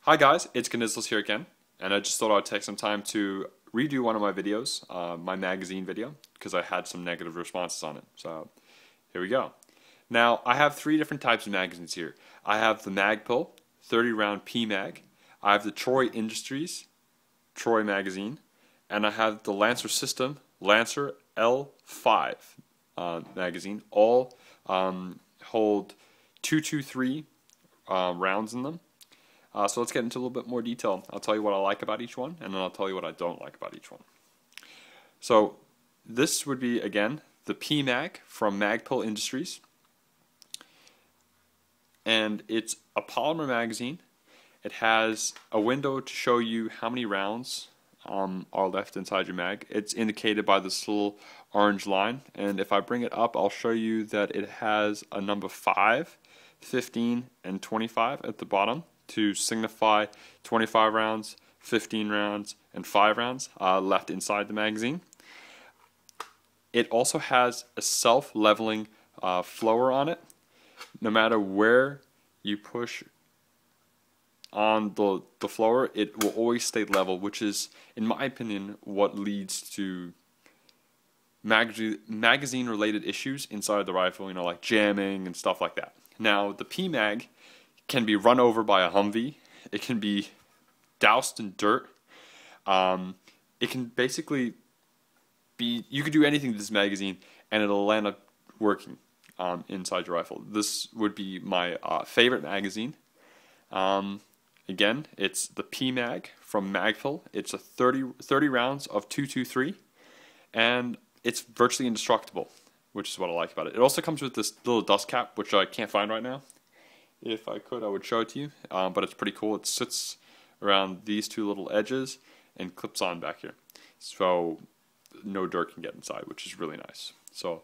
Hi guys, it's Gnizzles here again, and I just thought I'd take some time to redo one of my videos, my magazine video, because I had some negative responses on it. So here we go. Now I have three different types of magazines here. I have the Magpul 30 round Pmag, I have the Troy Industries Troy magazine, and I have the Lancer System Lancer L5 magazine. All hold 223 rounds in them. So let's get into a little bit more detail. I'll tell you what I like about each one, and then I'll tell you what I don't like about each one. So this would be, again, the Pmag from Magpul Industries. And it's a polymer magazine. It has a window to show you how many rounds are left inside your mag. It's indicated by this little orange line. And if I bring it up, I'll show you that it has a number 5, 15, and 25 at the bottom, to signify 25 rounds, 15 rounds, and 5 rounds left inside the magazine. It also has a self-leveling flower on it. No matter where you push on the flower, it will always stay level, which is, in my opinion, what leads to magazine-related issues inside the rifle, like jamming and stuff like that. Now, the Pmag can be run over by a Humvee. It can be doused in dirt. It can basically be, you could do anything to this magazine and it'll end up working inside your rifle. This would be my favorite magazine. Again, it's the Pmag from Magpul. It's a 30 rounds of 223, and it's virtually indestructible, which is what I like about it. It also comes with this little dust cap, which I can't find right now. If I could, I would show it to you, but it's pretty cool. It sits around these two little edges and clips on back here, so no dirt can get inside, which is really nice. So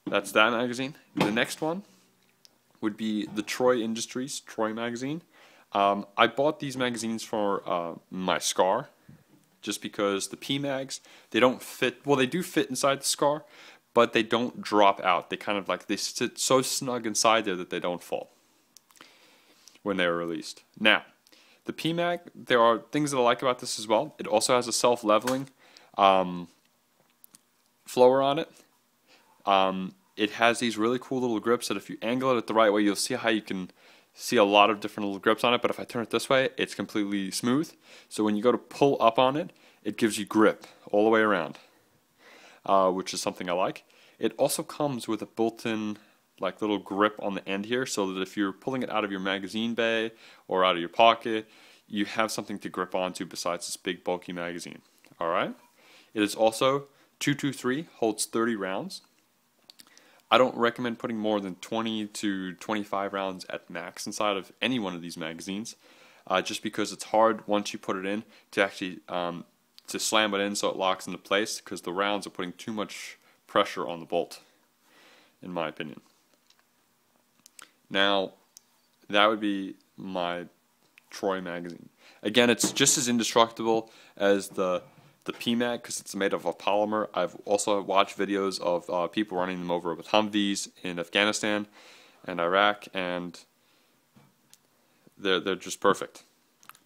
that's that magazine. The next one would be the Troy Industries Troy magazine. I bought these magazines for my SCAR, just because the Pmags, they don't fit, well, they do fit inside the SCAR, but they don't drop out. They kind of they sit so snug inside there that they don't fall when they are released. Now, the Pmag, there are things that I like about this as well. It also has a self-leveling flower on it. It has these really cool little grips that if you angle it the right way, you'll see how you can see a lot of different little grips on it, but if I turn it this way, it's completely smooth. So when you go to pull up on it, it gives you grip all the way around, which is something I like. It also comes with a built-in little grip on the end here, so that if you're pulling it out of your magazine bay or out of your pocket, you have something to grip onto besides this big bulky magazine. Alright? It is also 223, holds 30 rounds. I don't recommend putting more than 20 to 25 rounds at max inside of any one of these magazines, just because it's hard once you put it in to actually to slam it in so it locks into place, because the rounds are putting too much pressure on the bolt, in my opinion. Now, that would be my Troy magazine. Again, it's just as indestructible as the Pmag, because it's made of a polymer. I've also watched videos of people running them over with Humvees in Afghanistan and Iraq, and they're just perfect.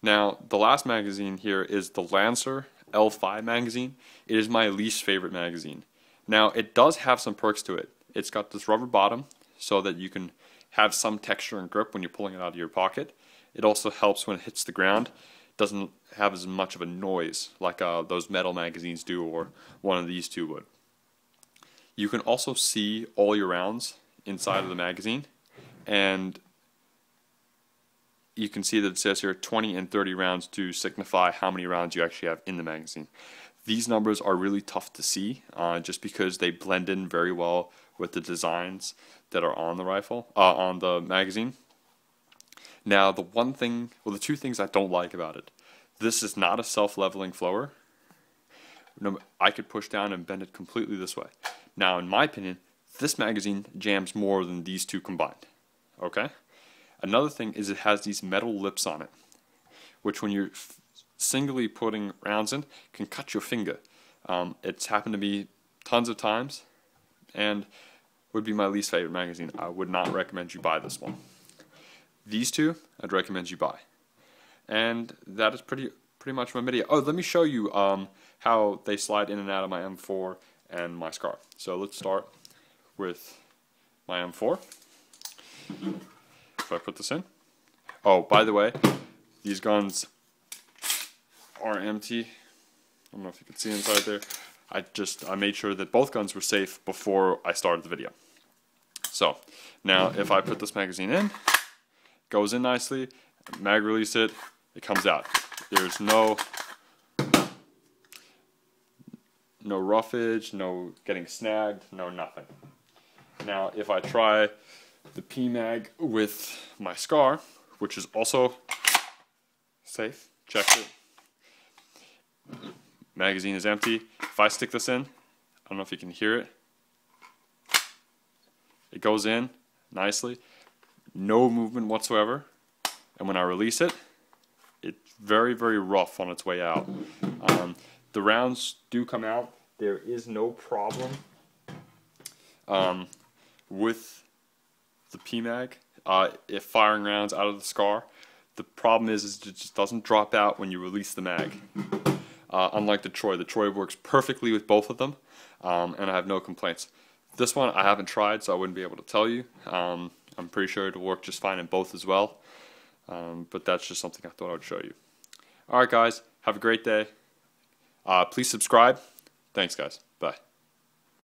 Now, the last magazine here is the Lancer L5 magazine. It is my least favorite magazine. Now, it does have some perks to it. It's got this rubber bottom so that you can have some texture and grip when you're pulling it out of your pocket. It also helps when it hits the ground. It doesn't have as much of a noise like those metal magazines do, or one of these two would. You can also see all your rounds inside of the magazine, and you can see that it says here 20 and 30 rounds to signify how many rounds you actually have in the magazine. These numbers are really tough to see just because they blend in very well with the designs that are on the rifle, on the magazine. Now, the two things I don't like about it: this is not a self-leveling flower. I could push down and bend it completely this way. Now, in my opinion, this magazine jams more than these two combined. Okay? Another thing is it has these metal lips on it, which when you're singly putting rounds in, can cut your finger. It's happened to me tons of times, and would be my least favorite magazine. I would not recommend you buy this one. These two, I'd recommend you buy. And that is pretty much my video. Oh, let me show you how they slide in and out of my M4 and my SCAR. So let's start with my M4. If I put this in. Oh, by the way, these guns are empty. I don't know if you can see inside there. I made sure that both guns were safe before I started the video. So now if I put this magazine in, goes in nicely, mag release it, it comes out. There's no roughage, no getting snagged, no nothing. Now if I try the Pmag with my SCAR, which is also safe, check it. Magazine is empty. If I stick this in, I don't know if you can hear it. It goes in nicely, no movement whatsoever. And when I release it, it's very, very rough on its way out. The rounds do come out. There is no problem with the Pmag if firing rounds out of the SCAR. The problem is it just doesn't drop out when you release the mag. Unlike the Troy works perfectly with both of them, and I have no complaints. This one I haven't tried, so I wouldn't be able to tell you. I'm pretty sure it'll work just fine in both as well, but that's just something I thought I would show you. Alright guys, have a great day. Please subscribe. Thanks guys. Bye.